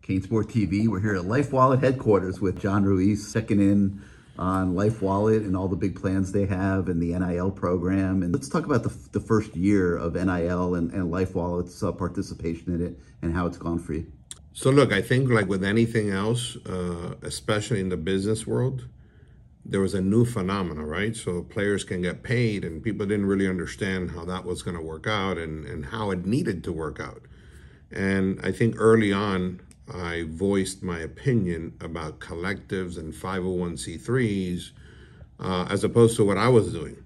CaneSport TV. We're here at LifeWallet headquarters with John Ruiz, checking in on LifeWallet and all the big plans they have and the NIL program. And let's talk about the first year of NIL and LifeWallet's participation in it and how it's gone for you. So look, I think like with anything else, especially in the business world, there was a new phenomena, right? So players can get paid and people didn't really understand how that was going to work out and how it needed to work out. And I think early on, I voiced my opinion about collectives and 501c3s as opposed to what I was doing.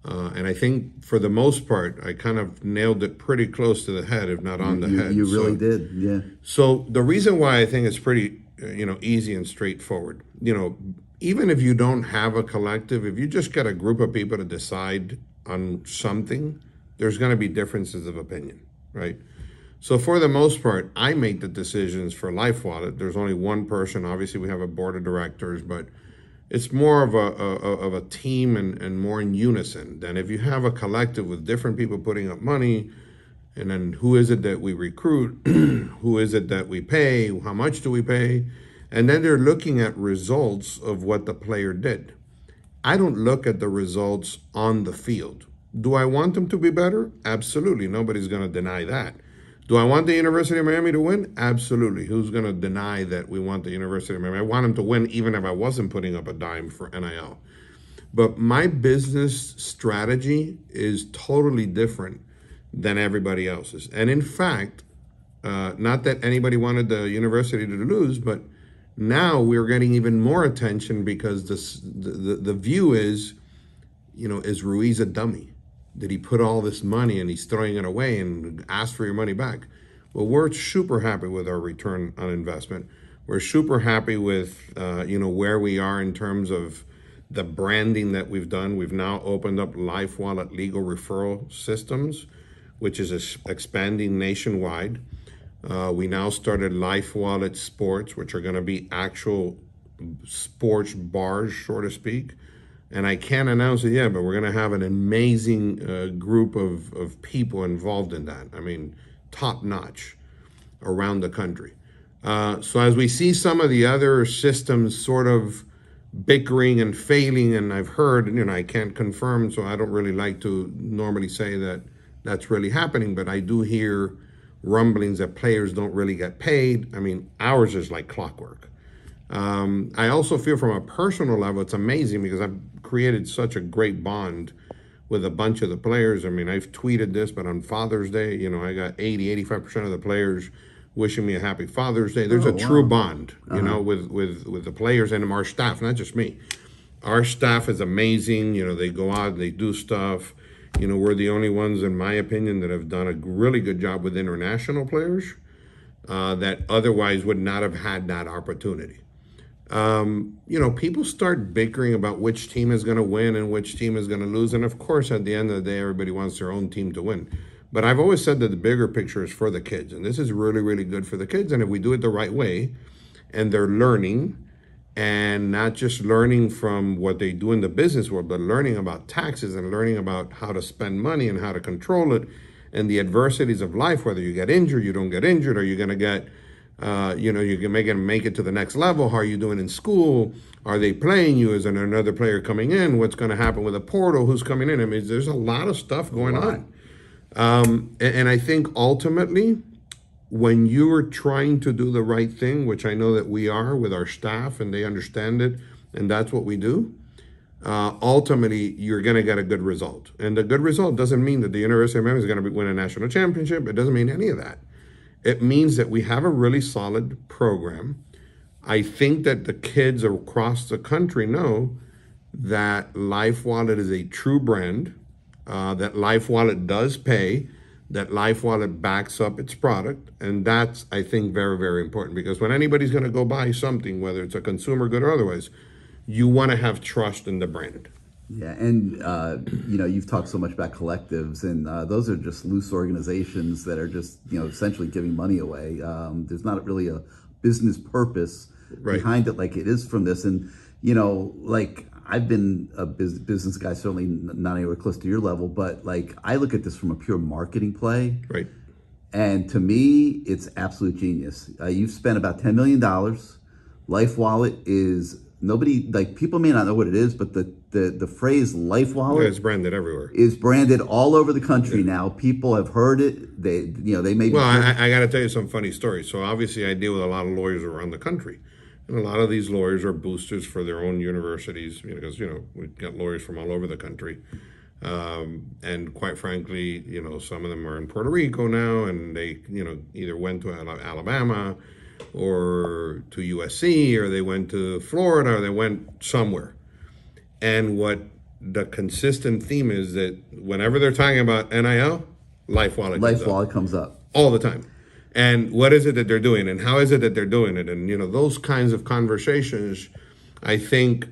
And I think for the most part, I kind of nailed it pretty close to the head, if not on the head. You really did, yeah. So the reason why I think it's pretty, easy and straightforward, even if you don't have a collective, if you just get a group of people to decide on something, there's going to be differences of opinion, right? So for the most part, I make the decisions for LifeWallet. There's only one person. Obviously, we have a board of directors, but it's more of a team and more in unison than if you have a collective with different people putting up money. And then who is it that we recruit? Who is it that we pay? How much do we pay? And then they're looking at results of what the player did. I don't look at the results on the field. Do I want them to be better? Absolutely. Nobody's going to deny that. Do I want the University of Miami to win? Absolutely. Who's going to deny that we want the University of Miami? I want them to win even if I wasn't putting up a dime for NIL. But my business strategy is totally different than everybody else's. And in fact, not that anybody wanted the university to lose, but now we're getting even more attention because the view is Ruiz a dummy? Did he put all this money and he's throwing it away and ask for your money back? Well, we're super happy with our return on investment. We're super happy with, where we are in terms of the branding that we've done. We've now opened up LifeWallet legal referral systems, which is expanding nationwide. We now started LifeWallet Sports, which are going to be actual sports bars, so to speak. And I can't announce it yet, but we're going to have an amazing group of people involved in that. I mean, top notch around the country. So as we see some of the other systems sort of bickering and failing, and I've heard, I can't confirm, so I don't really like to normally say that that's really happening, but I do hear rumblings that players don't really get paid. I mean, ours is like clockwork. I also feel from a personal level, it's amazing because I've created such a great bond with a bunch of the players. I mean, I've tweeted this, but on Father's Day, I got 85% of the players wishing me a happy Father's Day. There's true bond, with the players and our staff, not just me. Our staff is amazing. They go out, they do stuff. We're the only ones, in my opinion, that have done a really good job with international players that otherwise would not have had that opportunity. People start bickering about which team is going to win and which team is going to lose. And of course, at the end of the day, everybody wants their own team to win. But I've always said that the bigger picture is for the kids. And this is really, really good for the kids. And if we do it the right way and they're learning and not just learning from what they do in the business world, but learning about taxes and learning about how to spend money and how to control it and the adversities of life, whether you get injured, you don't get injured, or you're going to get you can make it to the next level. How are you doing in school? Are they playing you? Is there another player coming in? What's going to happen with a portal? Who's coming in? I mean, there's a lot of stuff going on. And I think ultimately, when you are trying to do the right thing, which I know that we are with our staff and they understand it, and that's what we do, ultimately, you're going to get a good result. And the good result doesn't mean that the University of Miami is going to win a national championship. It doesn't mean any of that. It means that we have a really solid program. I think that the kids across the country know that LifeWallet is a true brand, that LifeWallet does pay, that LifeWallet backs up its product. And that's, I think, very, very important because when anybody's going to go buy something, whether it's a consumer good or otherwise, you want to have trust in the brand. Yeah, and you've talked so much about collectives, and those are just loose organizations that are just essentially giving money away. There's not really a business purpose behind it like it is from this. And like I've been a business guy, certainly not anywhere close to your level, but like I look at this from a pure marketing play. Right. And to me, it's absolute genius. You've spent about $10 million. LifeWallet is nobody, like, people may not know what it is, but the phrase Yeah, LifeWallet it's branded everywhere. is branded all over the country now. People have heard it. They may be. Well, I got to tell you some funny stories. So obviously, I deal with a lot of lawyers around the country, and a lot of these lawyers are boosters for their own universities because we've got lawyers from all over the country, and quite frankly, some of them are in Puerto Rico now, and they either went to Alabama or to USC, or they went to Florida, or they went somewhere. And what the consistent theme is that whenever they're talking about NIL, LifeWallet comes up all the time. And what is it that they're doing, and how is it that they're doing it? And those kinds of conversations, I think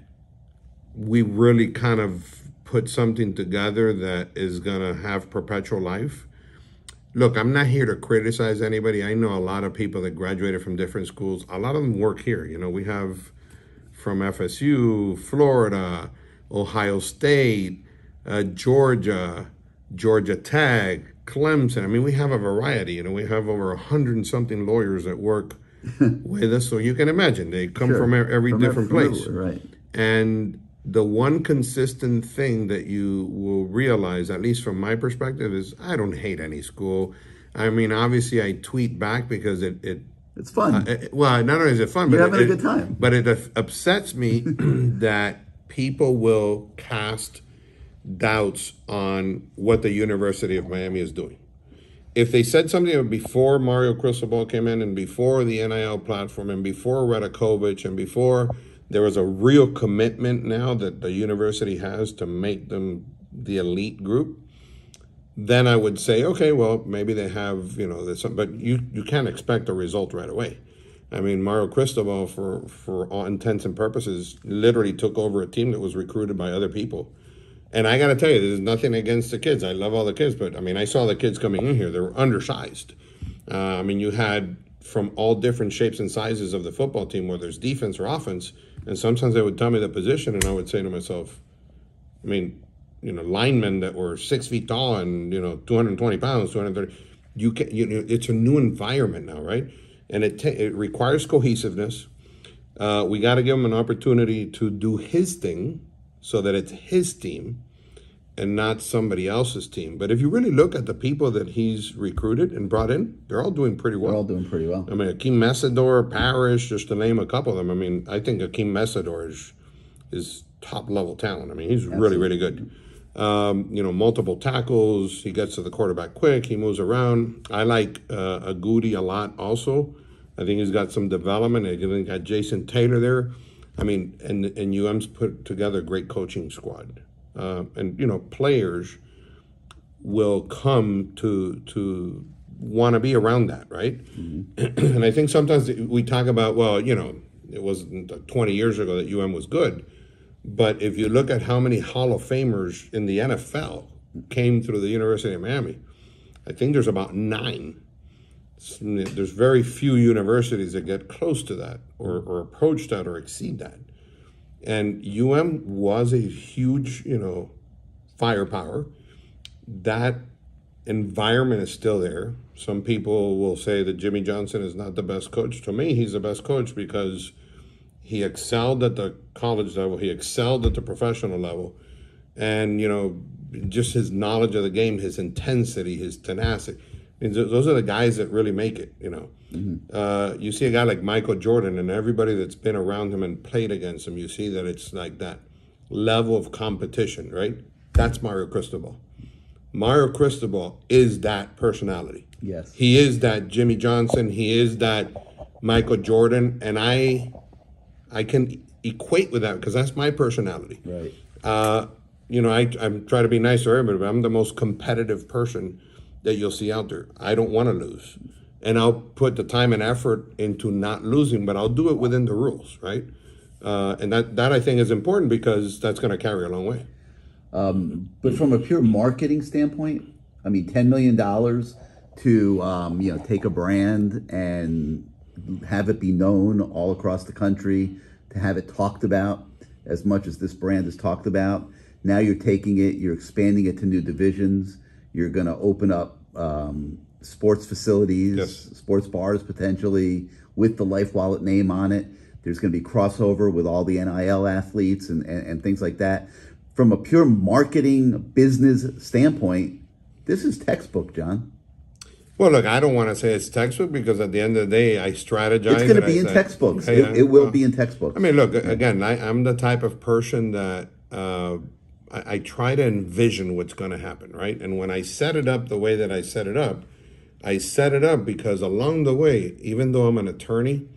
we really kind of put something together that is going to have perpetual life. Look, I'm not here to criticize anybody. I know a lot of people that graduated from different schools. A lot of them work here. We have from FSU, Florida, Ohio State, Georgia Tech, Clemson. I mean, we have a variety. We have over 100 and something lawyers that work with us. So you can imagine they come from every different place. Right. And the one consistent thing that you will realize, at least from my perspective, is I don't hate any school. I mean, obviously, I tweet back because it's fun. Well, not only is it fun, You're but having a good time. But it upsets me that people will cast doubts on what the University of Miami is doing. If they said something before Mario Cristobal came in, and before the NIL platform, and before Radakovich, and before there was a real commitment now that the university has to make them the elite group, then I would say, okay, well, maybe they have, there's some, but you can't expect a result right away. I mean, Mario Cristobal, for all intents and purposes, literally took over a team that was recruited by other people. And I got to tell you, there's nothing against the kids. I love all the kids, but I mean, I saw the kids coming in here. They were undersized. I mean, you had from all different shapes and sizes of the football team, whether it's defense or offense. And sometimes they would tell me the position, and I would say to myself, I mean, linemen that were 6 feet tall and 220 pounds, 230. It's a new environment now, right? And it requires cohesiveness. We got to give him an opportunity to do his thing, so that it's his team and not somebody else's team. But if you really look at the people that he's recruited and brought in, they're all doing pretty well. They're all doing pretty well. I mean, Akeem Mesidor, Parrish, just to name a couple of them. I mean, I think Akeem Mesidor is top-level talent. I mean, he's really, really good. Multiple tackles. He gets to the quarterback quick. He moves around. I like Agudi a lot also. I think he's got some development. I think got Jason Taylor there. I mean, and UM's put together a great coaching squad. And players will come to want to be around that, right? Mm-hmm. And I think sometimes we talk about, well, it wasn't 20 years ago that UM was good. But if you look at how many Hall of Famers in the NFL came through the University of Miami, I think there's about 9. There's very few universities that get close to that or approach that or exceed that. And UM was a huge, firepower. That environment is still there. Some people will say that Jimmy Johnson is not the best coach. To me, he's the best coach because he excelled at the college level. He excelled at the professional level. And, just his knowledge of the game, his intensity, his tenacity. I mean, those are the guys that really make it, Mm-hmm. You see a guy like Michael Jordan, and everybody that's been around him and played against him, you see that it's like that level of competition, right? That's Mario Cristobal. Mario Cristobal is that personality. Yes. He is that Jimmy Johnson. He is that Michael Jordan. And I can equate with that because that's my personality. Right. I'm trying to be nice to everybody, but I'm the most competitive person that you'll see out there. I don't want to lose. And I'll put the time and effort into not losing, but I'll do it within the rules, right? And that I think is important because that's going to carry a long way. But from a pure marketing standpoint, I mean, $10 million to take a brand and have it be known all across the country, to have it talked about as much as this brand is talked about. Now you're taking it, you're expanding it to new divisions. You're going to open up sports facilities, Yes. sports bars potentially with the LifeWallet name on it. There's going to be crossover with all the NIL athletes and things like that. From a pure marketing business standpoint, this is textbook, John. Well, look, I don't want to say it's textbook because at the end of the day, I strategize. It's going to be in textbooks. It will be in textbooks. I mean, look, again, I'm the type of person that I try to envision what's going to happen, right? And when I set it up the way that I set it up because along the way, even though I'm an attorney,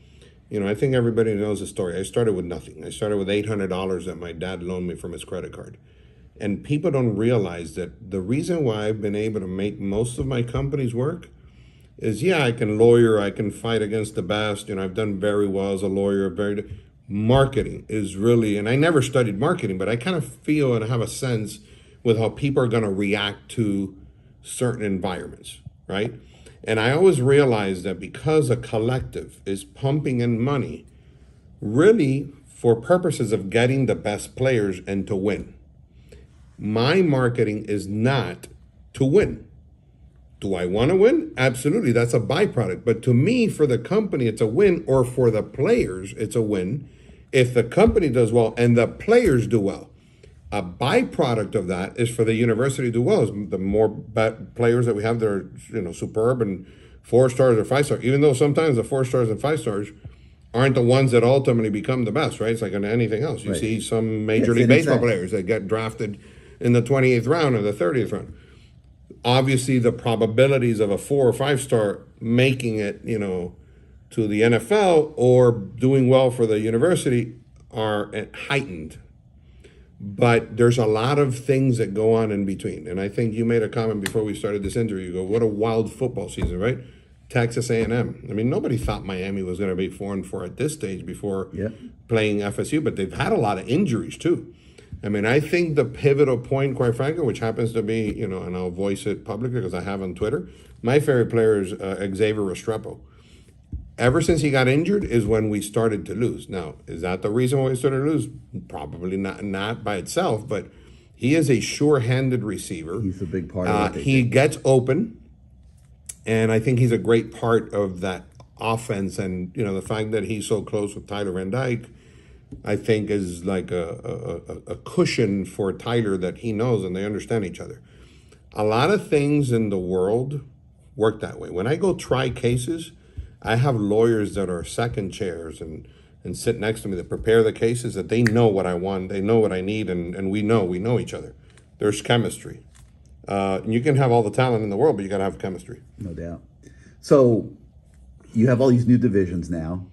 I think everybody knows the story. I started with nothing. I started with $800 that my dad loaned me from his credit card. And people don't realize that the reason why I've been able to make most of my companies work is, I can lawyer, I can fight against the best. I've done very well as a lawyer. Marketing is really, and I never studied marketing, but I kind of feel and have a sense with how people are going to react to certain environments, right? And I always realize that because a collective is pumping in money, really for purposes of getting the best players and to win. My marketing is not to win. Do I want to win? Absolutely. That's a byproduct. But to me, for the company, it's a win, or for the players, it's a win. If the company does well and the players do well, a byproduct of that is for the university to do well. Is the more players that we have that are superb and 4 stars or 5 stars, even though sometimes the 4 stars and 5 stars aren't the ones that ultimately become the best, right? It's like on anything else. You see some Major League Baseball players that get drafted in the 28th round or the 30th round. Obviously, the probabilities of a 4 or 5 star making it, to the NFL or doing well for the university are heightened. But there's a lot of things that go on in between. And I think you made a comment before we started this interview. You go, what a wild football season, right? Texas A&M. I mean, nobody thought Miami was going to be 4-4 at this stage before playing FSU, but they've had a lot of injuries too. I mean, I think the pivotal point, quite frankly, which happens to be, and I'll voice it publicly because I have on Twitter, my favorite player is Xavier Restrepo. Ever since he got injured is when we started to lose. Now, is that the reason why we started to lose? Probably not by itself, but he is a sure-handed receiver. He's a big part of it. He gets open, and I think he's a great part of that offense. And, the fact that he's so close with Tyler Van Dyke, I think is like a cushion for Tyler that he knows and they understand each other. A lot of things in the world work that way. When I go try cases, I have lawyers that are second chairs and sit next to me that prepare the cases, that they know what I want, they know what I need, and we know each other. There's chemistry. And you can have all the talent in the world, but you got to have chemistry. No doubt. So you have all these new divisions now,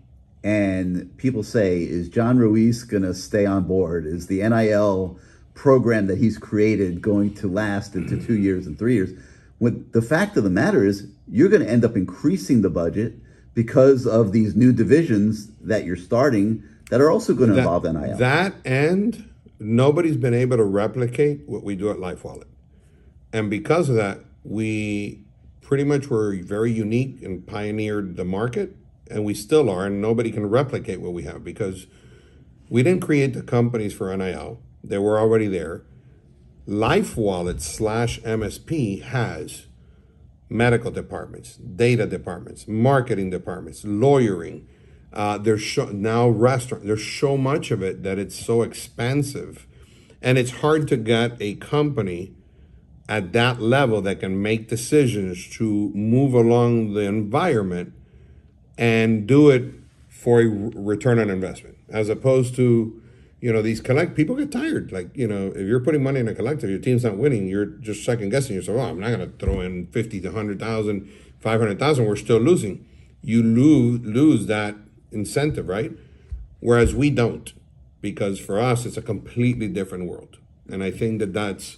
and people say, is John Ruiz going to stay on board? Is the NIL program that he's created going to last into 2 years and 3 years? When the fact of the matter is, you're going to end up increasing the budget because of these new divisions that you're starting that are also going to involve NIL. That, and nobody's been able to replicate what we do at LifeWallet. And because of that, we pretty much were very unique and pioneered the market, and we still are, and nobody can replicate what we have because we didn't create the companies for NIL. They were already there. LifeWallet / MSP has medical departments, data departments, marketing departments, lawyering. There's now restaurant. There's so much of it that it's so expensive, and it's hard to get a company at that level that can make decisions to move along the environment and do it for a return on investment, as opposed to, these people get tired. Like, if you're putting money in a collective, your team's not winning, you're just second guessing yourself. I'm not going to throw in 50 to 100,000, 500,000. We're still losing. You lose that incentive, right? Whereas we don't, because for us, it's a completely different world. And I think that that's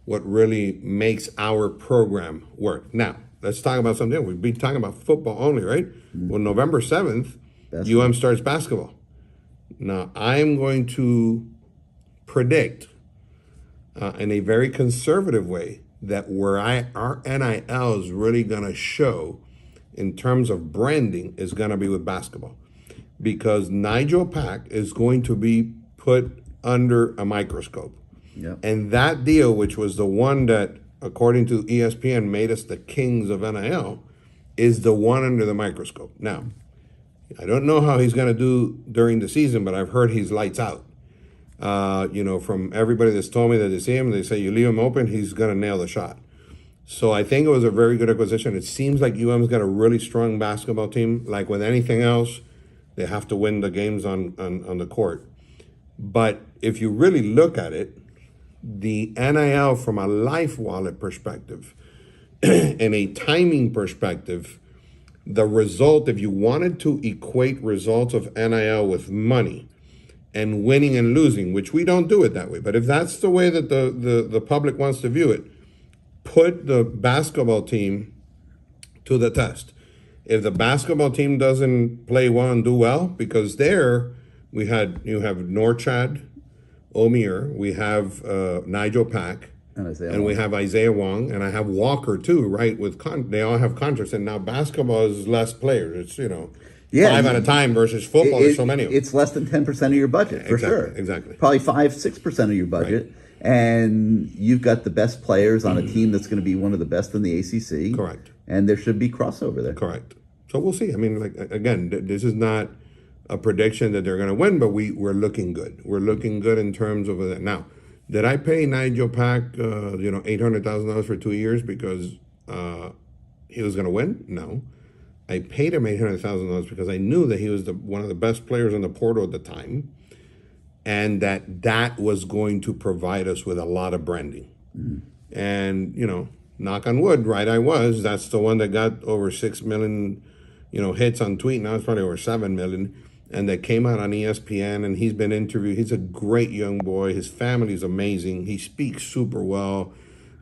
what really makes our program work. Now, let's talk about something. We've been talking about football only, right? Mm-hmm. Well, November 7th, starts basketball. Now, I am going to predict in a very conservative way that where our NIL is really going to show in terms of branding is going to be with basketball. Because Nigel Pack is going to be put under a microscope. Yep. And that deal, which was the one that according to ESPN, made us the kings of NIL, is the one under the microscope. Now, I don't know how he's going to do during the season, but I've heard he's lights out. From everybody that's told me that they see him, they say you leave him open, he's going to nail the shot. So I think it was a very good acquisition. It seems like UM's got a really strong basketball team. Like with anything else, they have to win the games on the court. But if you really look at it, the NIL from a LifeWallet perspective and a timing perspective, the result, if you wanted to equate results of NIL with money and winning and losing, which we don't do it that way, but if that's the way that the public wants to view it, put the basketball team to the test. If the basketball team doesn't play well and do well, because there you have Norchad Omier, we have Nigel Pack, and we have Isaiah Wong, and I have Walker too, right? They all have contracts, and now basketball is less players. It's 5 at a time versus football. There's so many of them. It's less than 10% of your budget for sure. Exactly. Probably 5-6% of your budget. Right. And you've got the best players on a team that's going to be one of the best in the ACC. Correct. And there should be crossover there. Correct. So we'll see. I mean, again, this is not a prediction that they're going to win, but we're looking good. We're looking good in terms of that. Now, did I pay Nigel Pack, $800,000 for 2 years because he was going to win? No. I paid him $800,000 because I knew that he was one of the best players in the portal at the time, and that was going to provide us with a lot of branding. Mm-hmm. And, knock on wood, right, that's the one that got over 6 million, hits on tweet. Now it's probably over 7 million. And that came out on ESPN, and he's been interviewed. He's a great young boy. His family's amazing. He speaks super well.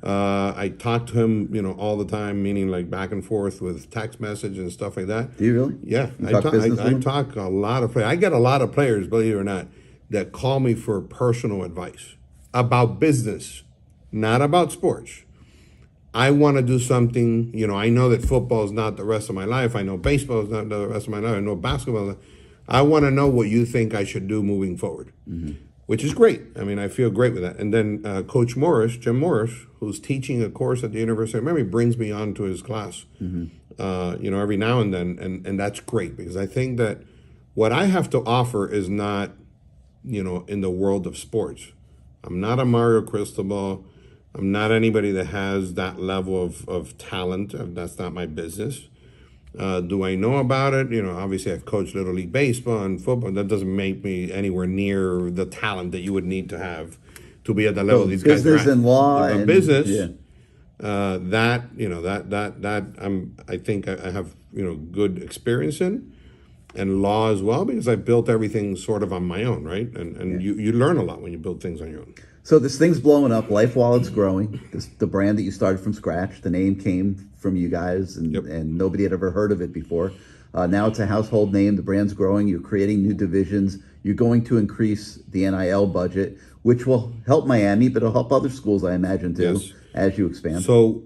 I talk to him, all the time, meaning like back and forth with text message and stuff like that. Do you really? Yeah. I talk a lot of players. I get a lot of players, believe it or not, that call me for personal advice about business, not about sports. I want to do something, I know that football is not the rest of my life. I know baseball is not the rest of my life. I know basketball. I want to know what you think I should do moving forward, which is great. I mean, I feel great with that. And then Coach Jim Morris, who's teaching a course at the University of Miami, brings me on to his class, every now and then. And that's great because I think that what I have to offer is not, in the world of sports. I'm not a Mario Cristobal. I'm not anybody that has that level of talent. That's not my business. Do I know about it? Obviously I've coached Little League Baseball and football. That doesn't make me anywhere near the talent that you would need to have to be at the level these guys are at. Business and law and business. Yeah. I think I have, good experience in, and law as well, because I built everything sort of on my own, right? And you learn a lot when you build things on your own. So this thing's blowing up. LifeWallet's growing. The brand that you started from scratch. The name came from you guys, and nobody had ever heard of it before. Now it's a household name. The brand's growing. You're creating new divisions. You're going to increase the NIL budget, which will help Miami, but it'll help other schools, I imagine, too, as you expand. So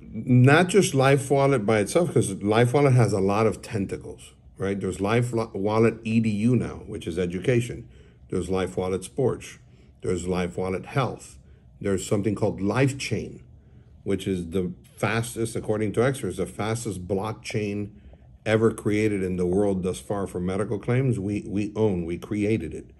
not just LifeWallet by itself, because LifeWallet has a lot of tentacles, right? There's LifeWallet EDU now, which is education. There's LifeWallet Sports. There's LifeWallet Health. There's something called LifeChain, which is the fastest, according to experts, the fastest blockchain ever created in the world thus far for medical claims. We created it.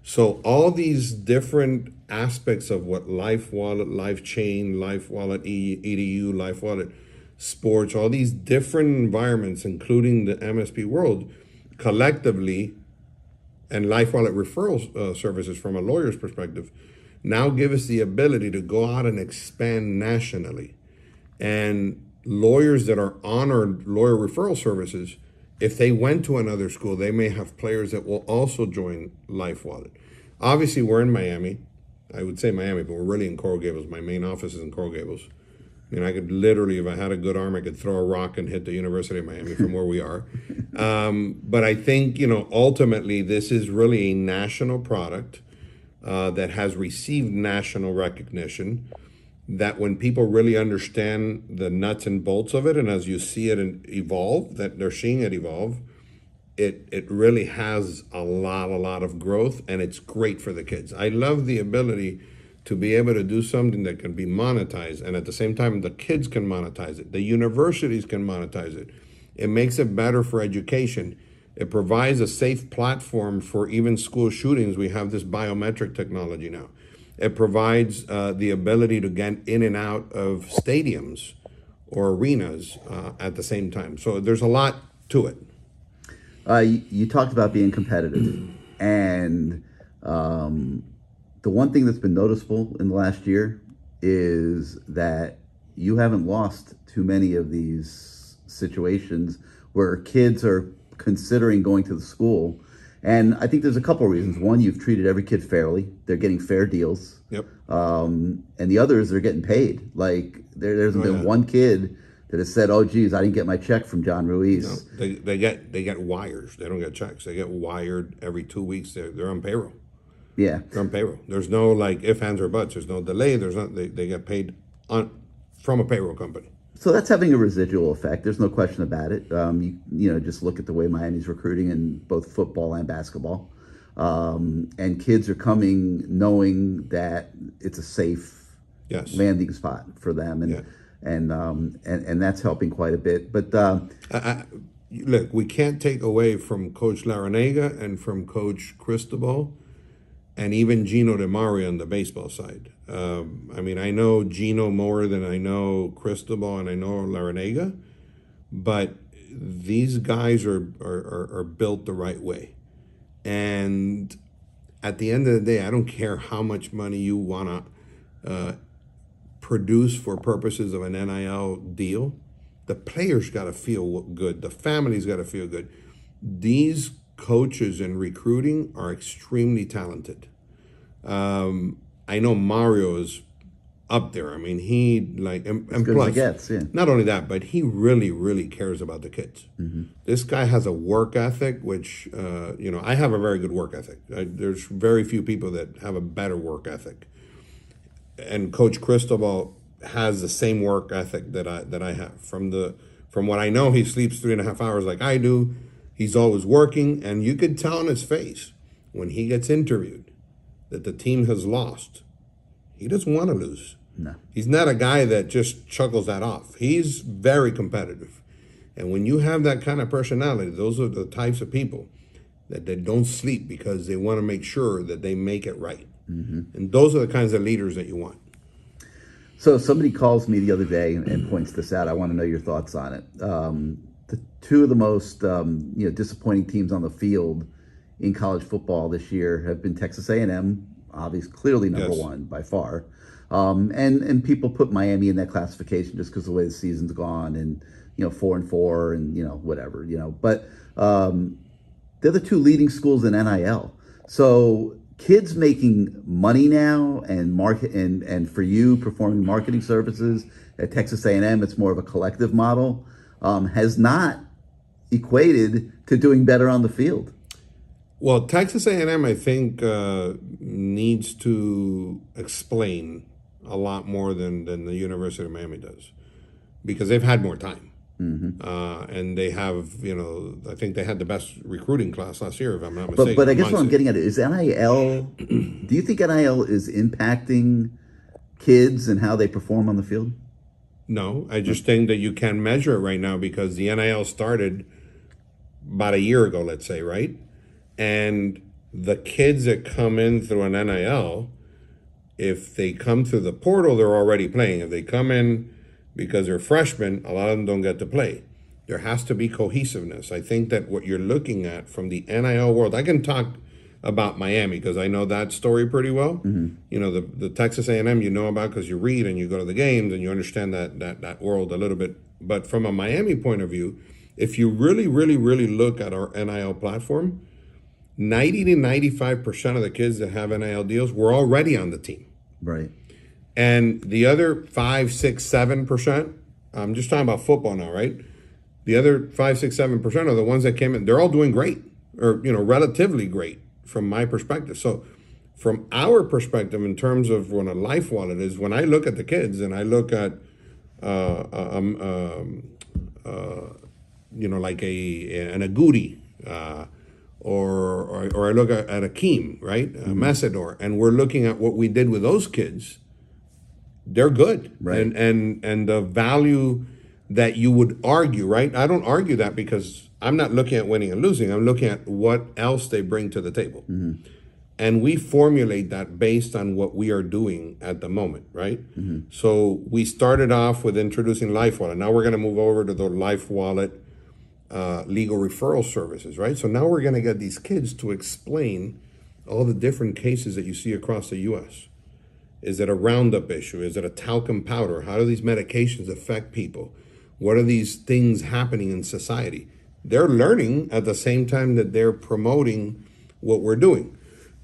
So all these different aspects of what LifeWallet, LifeChain, LifeWallet EDU, LifeWallet Sports, all these different environments, including the MSP world, collectively, and LifeWallet referral services from a lawyer's perspective, now give us the ability to go out and expand nationally. And lawyers that are on our lawyer referral services, if they went to another school, they may have players that will also join LifeWallet. Obviously, we're in Miami. I would say Miami, but we're really in Coral Gables. My main office is in Coral Gables. I could literally, if I had a good arm, I could throw a rock and hit the University of Miami from where we are. But I think, ultimately, this is really a national product that has received national recognition, that when people really understand the nuts and bolts of it, and as you see it evolve, that they're seeing it evolve, it really has a lot of growth, and it's great for the kids. I love the ability. to be able to do something that can be monetized, and at the same time, the kids can monetize it, the universities can monetize it. It makes it better for education. It provides a safe platform for even school shootings. We have this biometric technology now. It provides the ability to get in and out of stadiums or arenas at the same time. So there's a lot to it. You talked about being competitive, and the one thing that's been noticeable in the last year is that you haven't lost too many of these situations where kids are considering going to the school. And I think there's a couple of reasons. One, you've treated every kid fairly. They're getting fair deals. Yep. And the others, they're getting paid. Like there hasn't been one kid that has said, "Oh, geez, I didn't get my check from John Ruiz." No, they get wires. They don't get checks. They get wired every 2 weeks. They're on payroll. Yeah. They're on payroll. There's no like ifs, ands, or buts. There's no delay. There's not. They get paid from a payroll company. So that's having a residual effect. There's no question about it. You know, just look at the way Miami's recruiting in both football and basketball. And kids are coming knowing that it's a safe landing spot for them, and that's helping quite a bit. But look, we can't take away from Coach Larrañaga and from Coach Cristobal, and even Gino DeMario on the baseball side. I mean, I know Gino more than I know Cristobal and I know Larrañaga, but these guys are built the right way. And at the end of the day, I don't care how much money you want to produce for purposes of an NIL deal. The players got to feel good. The families got to feel good. These coaches in recruiting are extremely talented. I know Mario is up there. I mean, he like and plus, not only that, but he really, really cares about the kids. Mm-hmm. This guy has a work ethic, which you know, I have a very good work ethic. There's very few people that have a better work ethic. And Coach Cristobal has the same work ethic that I have. From what I know, he sleeps 3.5 hours like I do. He's always working, and you could tell on his face when he gets interviewed that the team has lost. He doesn't want to lose. No. He's not a guy that just chuckles that off. He's very competitive. And when you have that kind of personality, those are the types of people that they don't sleep because they want to make sure that they make it right. Mm-hmm. And those are the kinds of leaders that you want. So somebody calls me the other day and points this out. I want to know your thoughts on it. The two of the most disappointing teams on the field in college football this year have been Texas A&M, obviously clearly number one by far, and people put Miami in that classification just because of the way the season's gone, and 4-4 and whatever, but they're the two leading schools in NIL. So kids making money now and and for you performing marketing services at Texas A&M, it's more of a collective model, has not equated to doing better on the field. Well, Texas A&M, I think, needs to explain a lot more than the University of Miami does, because they've had more time. Mm-hmm. And they have, I think they had the best recruiting class last year, if I'm not mistaken. But I guess what I'm getting at is NIL, do you think NIL is impacting kids and how they perform on the field? No, I just think that you can measure it right now because the NIL started about a year ago, let's say, right? And the kids that come in through an NIL, if they come through the portal, they're already playing. If they come in because they're freshmen, a lot of them don't get to play. There has to be cohesiveness. I think that what you're looking at from the NIL world, I can talk about Miami because I know that story pretty well. Mm-hmm. The Texas A&M you know about because you read and you go to the games and you understand that world a little bit. But from a Miami point of view, if you really, really, really look at our NIL platform, 90 to 95% of the kids that have NIL deals were already on the team. Right. And the other 5, 6, 7%, I'm just talking about football now, right? The other 5, 6, 7% are the ones that came in. They're all doing great, or relatively great from my perspective. So from our perspective, in terms of what a LifeWallet is, when I look at the kids and I look at like an Agouti, or or I look at Akeem, right, Messidor, and we're looking at what we did with those kids. They're good, Right. And the value that you would argue, right? I don't argue that because I'm not looking at winning and losing. I'm looking at what else they bring to the table. And we formulate that based on what we are doing at the moment, right? So we started off with introducing LifeWallet. Now we're going to move over to the LifeWallet legal referral services, right? So now we're going to get these kids to explain all the different cases that you see across the U.S. Is it a Roundup issue? Is it a talcum powder? How do these medications affect people? What are these things happening in society? They're learning at the same time that they're promoting what we're doing.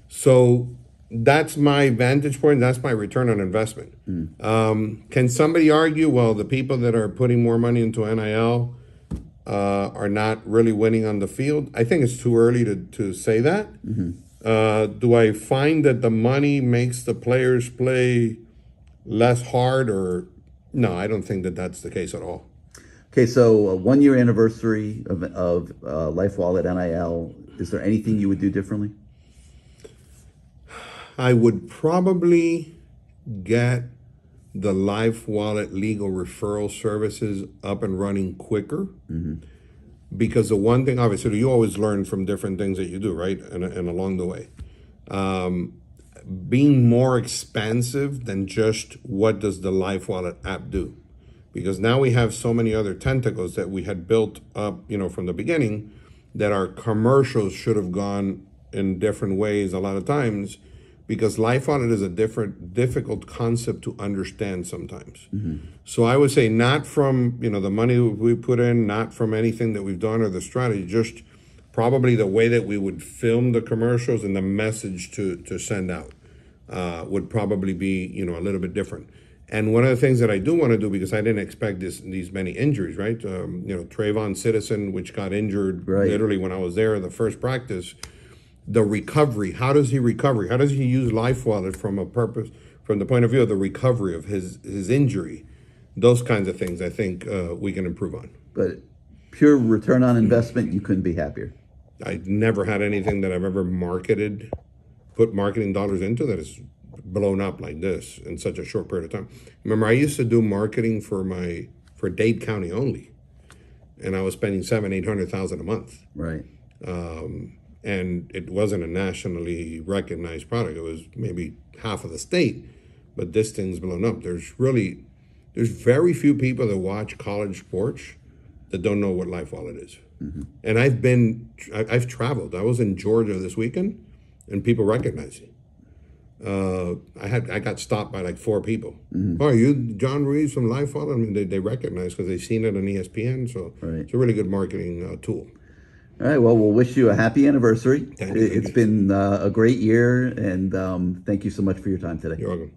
So that's my vantage point. That's my return on investment. Can somebody argue, well, the people that are putting more money into NIL are not really winning on the field? I think it's too early to say that. Do I find that the money makes the players play less hard? Or no, I don't think that that's the case at all. Okay, so 1 year anniversary of LifeWallet NIL. Is there anything you would do differently? I would probably get the LifeWallet legal referral services up and running quicker. Because the one thing, obviously, you always learn from different things that you do, right? And along the way. Being more expansive than just what does the LifeWallet app do? Because now we have so many other tentacles that we had built up, from the beginning, that our commercials should have gone in different ways a lot of times, because LifeWallet is a difficult concept to understand sometimes. So I would say not from, the money we put in, not from anything that we've done or the strategy, just probably the way that we would film the commercials and the message to send out would probably be, a little bit different. And one of the things that I do want to do, because I didn't expect these many injuries, right? Trayvon Citizen, which got injured literally when I was there, the first practice. The recovery, how does he recover? How does he use LifeWallet from the point of view of the recovery of his injury? Those kinds of things I think we can improve on. But pure return on investment, you couldn't be happier. I never had anything that I've ever put marketing dollars into that has blown up like this in such a short period of time. Remember, I used to do marketing for Dade County only, and I was spending $700,000-800,000 a month. Right. And it wasn't a nationally recognized product. It was maybe half of the state, but this thing's blown up. There's very few people that watch college sports that don't know what LifeWallet is. And I've traveled. I was in Georgia this weekend, and people recognize me. I got stopped by like 4 people. Oh, are you John Ruiz from LifeWallet? I mean, they recognize because they've seen it on ESPN. So It's a really good marketing tool. All right. Well, we'll wish you a happy anniversary. Thank you. It's been a great year, and thank you so much for your time today. You're welcome.